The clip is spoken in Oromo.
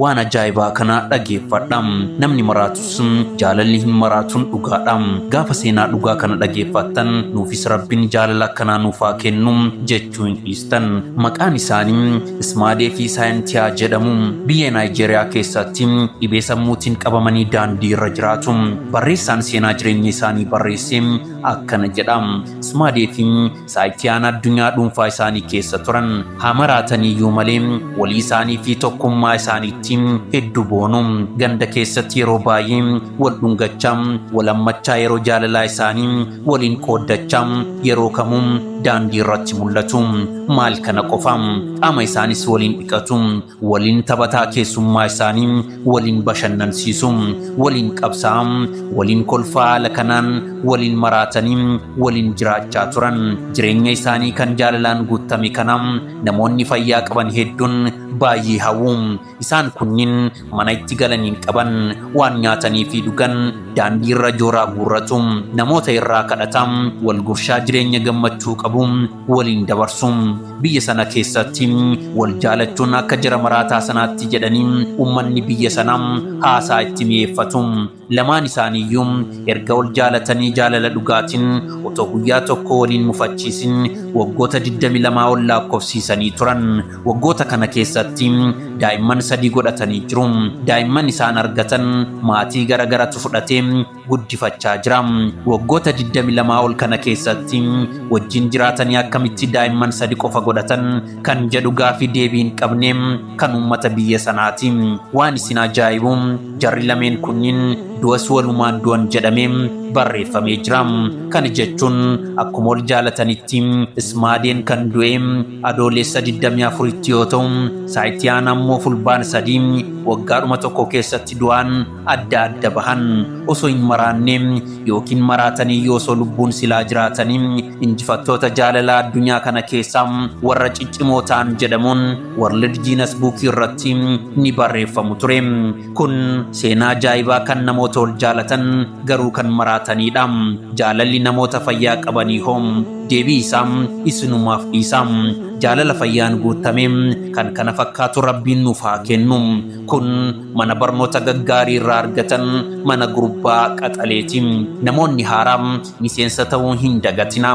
waan ajaa'ibaa kana dhageeffadha. Namni maraatus jaalalli hin maraatuun dhugaadha. Gaafa seenaa dhugaa kana dhageeffattan nuufis rabbiin jaalala akkanaa nuuf haa kennu jechuu hin dhiistan. Maqaan isaanii Ismaadee fi Saayintiyaa jedhamu. Biyya Naayijeeriyaa keessatti dhibee sammuutiin qabamanii daandii irra jiraatu. Barreessaan seenaa jireenya isaanii barreesse akkana jedha. Ismaadee fi Saayintiyaan addunyaa dhuunfaa isaanii keessa turan. Haa maraataniyyuu malee walii isaanii fi tokkummaa isaaniitti hedduu boonu. Ganda keessatti yeroo baay'ee wal dhungachaa wal hammachaa yeroo jaalalaa isaanii waliin qooddachaa yeroo kamuu daandii irratti mul'atu. Maal kana qofa qaama isaanis waliin dhiqatu. Waliin taphataa keessummaa isaanii waliin bashannansiisu. Waliin qabsaa waliin kolfaa haala kanaan waliin maraatanii waliin jiraachaa turan. Jireenya isaanii kan jaalalaan guutame kana namoonni fayyaa qaban hedduun baay'ee hawwu. Isaan kunniin mana itti galaniin qaban, waan nyaatanii fi dhugan, daandii irra jooraa guurratu, namoota irraa kadhata, wal gurshaa jireenya gammachuu qabu waliin dabarsu. Biyya sana keessatti wal jaalachuun akka jara maraataa sanaatti jedhanii ummanni biyya sanaa haasaa itti mi'eeffatu. Lamaan isaaniiyyuu erga wal jaalatanii jaalala dhugaatiin otoo guyyaa tokko waliin mufachiisin waggoota 22 ol lakkoofsiisanii turan. Waggoota kana keessatti daa'imman 3 godhatanii jiru. Daa'imman isaan argatan maatii garagaratu fudhatee guddifachaa jira. Waggoota 22 ol kana keessatti wajjin jiraatanii akkamitti daa'imman 3 qofa godhatan kan jedhu gaafii deebii hin qabne kan uummata biyya sanaati. Waan isin ajaa'ibu jarri lameen kunniin du'as walumaan du'an jedhamee barreeffamee jira. Kana jechuun akkuma wal jaalatanitti Ismaadeen kan du'e adoolessa 24tti yoo ta'u, Saayintiyaan ammoo fulbaana 3 waggaadhuma tokko keessatti du'aan adda adda bahan. Osoo hin maraanne yookiin maraatanii osoo lubbuun silaa jiraatanii injifattoota jaalalaa addunyaa kana keessaa warra ciccimoo ta'an jedhamuun World Guinness Book irratti ni barreeffamu ture. Kun seenaa ajaa'ibaa kan namoota wal jaalatan garuu kan maraatanidha. Jaalalli namoota fayyaa qabanii hoo? Deebii isaa isinumaaf dhiisa. Jaalala fayyaan guutame kan kana fakkaatu rabbiin nuuf haa kennu. Kun mana barnoota gaggaarii irraa argatan mana gurbaa qaxaleeti. Namoonni haaraa miseensa ta'uu hin dagatina.